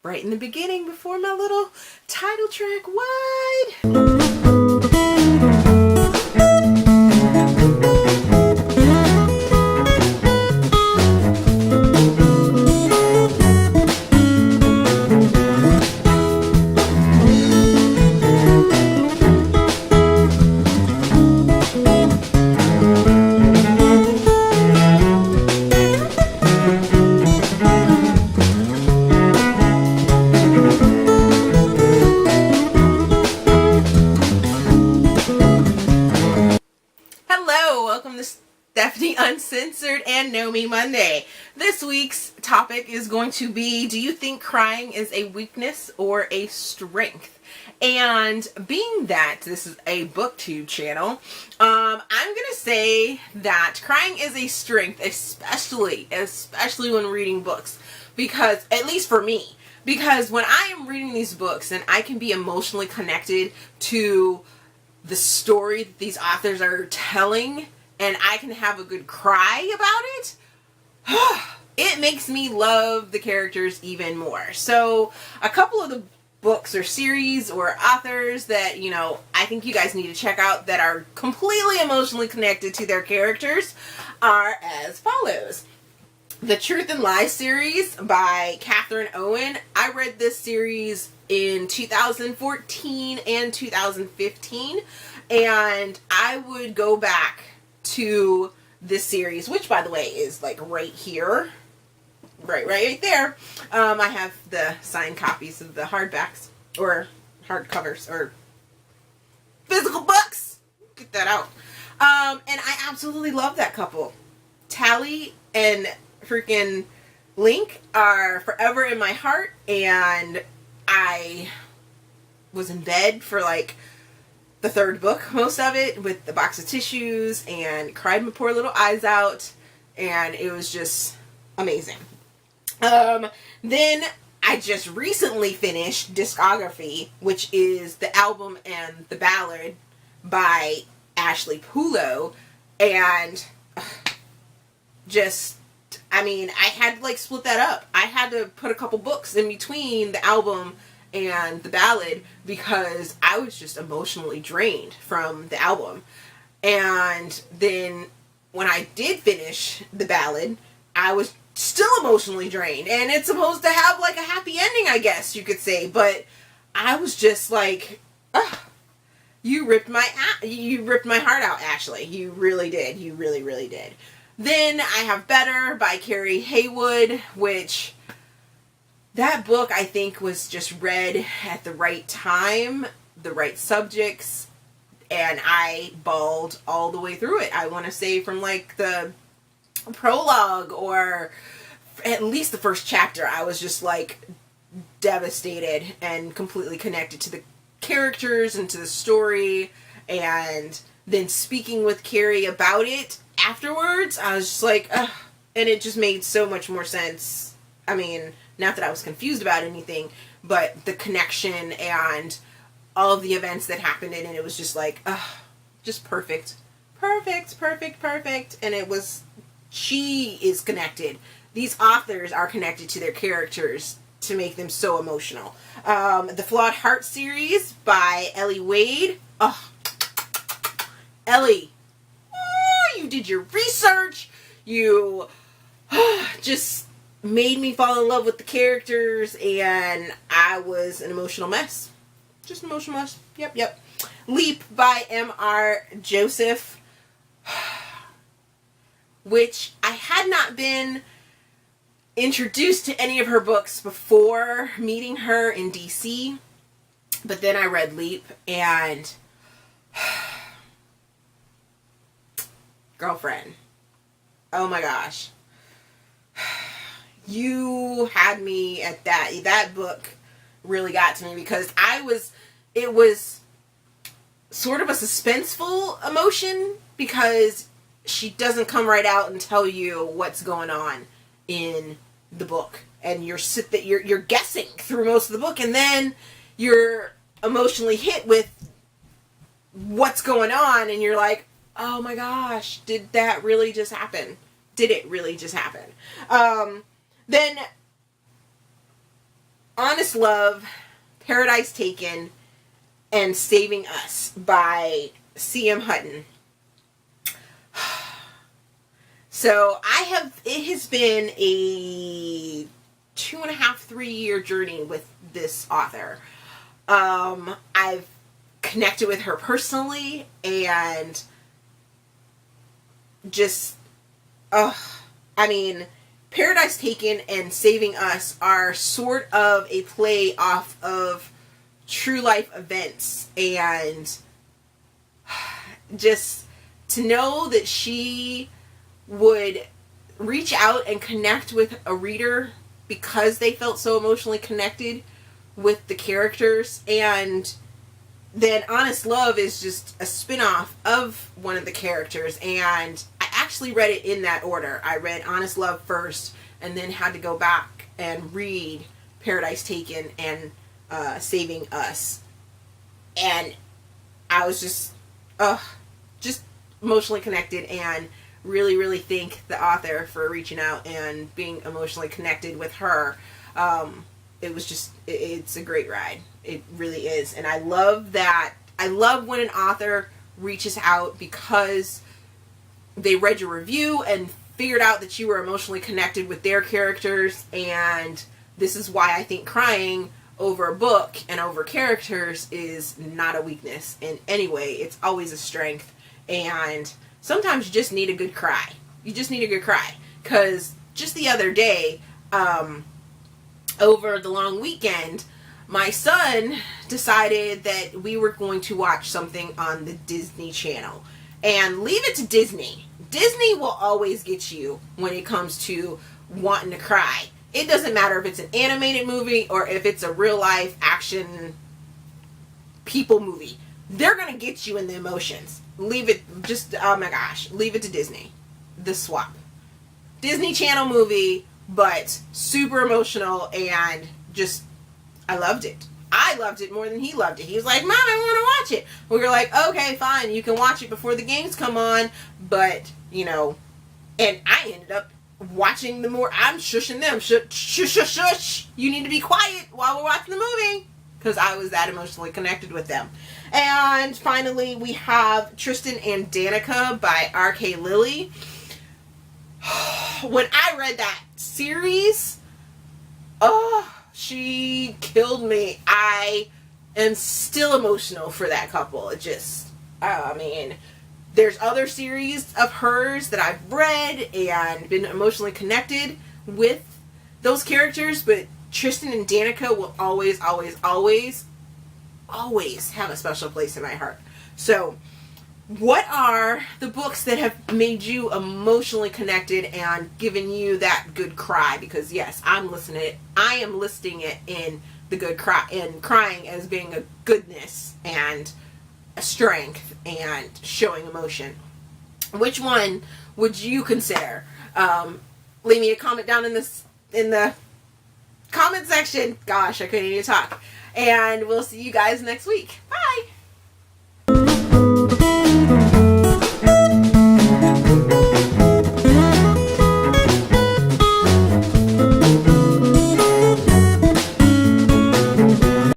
right in the beginning before my little title track. What? Stephanie Uncensored and Know Me Monday. This week's topic is going to be, do you think crying is a weakness or a strength? And being that this is a booktube channel, I'm gonna say that crying is a strength, especially when reading books, because, at least for me, because when I am reading these books and I can be emotionally connected to the story that these authors are telling, and I can have a good cry about it, it makes me love the characters even more. So a couple of the books or series or authors that, I think you guys need to check out that are completely emotionally connected to their characters are as follows. The Truth and Lies series by Katherine Owens. I read this series in 2014 and 2015, and I would go back to this series, which by the way is like right here, right there. I have the signed copies of the hardbacks or hardcovers or physical books. Get that out. And I absolutely love that couple. Tally and freaking Link are forever in my heart, and I was in bed for like the third book, most of it, with the box of tissues, and cried my poor little eyes out, and it was just amazing. Then I just recently finished Discography, which is the album and the ballad by Ashley Pullo, and I had to split that up. I had to put a couple books in between the album and the ballad because I was just emotionally drained from the album. And then when I did finish the ballad, I was still emotionally drained. And it's supposed to have a happy ending, I guess you could say, but I was just like, ugh, you ripped my heart out, Ashley. You really did. You really, really did. Then I have Better by Carey, Heywood, which that book, I think, was just read at the right time, the right subjects, and I bawled all the way through it. I want to say from the prologue or at least the first chapter, I was just devastated and completely connected to the characters and to the story, and then speaking with Carey about it afterwards, I was just like, ugh, and it just made so much more sense. I mean, not that I was confused about anything, but the connection and all of the events that happened in it, it was just just perfect. And it was, she is connected. These authors are connected to their characters to make them so emotional. The Flawed Heart series by Ellie Wade. Oh, Ellie, you did your research. You just made me fall in love with the characters, and I was an emotional mess. Just an emotional mess. Yep. Leap by M.R. Joseph, which I had not been introduced to any of her books before meeting her in DC, but then I read Leap, and girlfriend, oh my gosh, you had me at that. That book really got to me because it was sort of a suspenseful emotion because she doesn't come right out and tell you what's going on in the book, and you're guessing through most of the book, and then you're emotionally hit with what's going on, and you're like, oh my gosh, did that really just happen? Did it really just happen? Then Honest Love, Paradise Taken, and Saving Us by C.M. Hutton. So it has been a 2.5-3 year journey with this author. I've connected with her personally, and just, I mean, Paradise Taken and Saving Us are sort of a play off of true life events, and just to know that she would reach out and connect with a reader because they felt so emotionally connected with the characters. And then Honest Love is just a spin-off of one of the characters, and I actually read it in that order. I read Honest Love first, and then had to go back and read Paradise Taken and Saving Us. And I was just emotionally connected, and really, really thank the author for reaching out and being emotionally connected with her. It was just, it's a great ride. It really is. And I love that. I love when an author reaches out because they read your review and figured out that you were emotionally connected with their characters. And this is why I think crying over a book and over characters is not a weakness in any way. It's always a strength. And sometimes you just need a good cry. You just need a good cry. Because just the other day, over the long weekend, my son decided that we were going to watch something on the Disney Channel. And leave it to Disney. Disney will always get you when it comes to wanting to cry. It doesn't matter if it's an animated movie or if it's a real life action people movie. They're going to get you in the emotions. Leave it, just, oh my gosh, leave it to Disney. The swap. Disney Channel movie, but super emotional, and just, I loved it. I loved it more than he loved it. He was like, Mom, I want to watch it. We were like, okay, fine, you can watch it before the games come on, but, you know, and I ended up watching the more, I'm shushing them, shush, you need to be quiet while we're watching the movie, because I was that emotionally connected with them. And finally, we have Tristan and Danika by R.K. Lilley. When I read that series, she killed me. I am still emotional for that couple. It just, I mean, there's other series of hers that I've read and been emotionally connected with those characters, but Tristan and Danika will always, always, always, always have a special place in my heart. So, what are the books that have made you emotionally connected and given you that good cry? Because yes, I am listing it in the good cry, and crying as being a goodness and a strength and showing emotion. Which one would you consider? Leave me a comment down in the comment section. Gosh, I couldn't even talk. And we'll see you guys next week. Bye.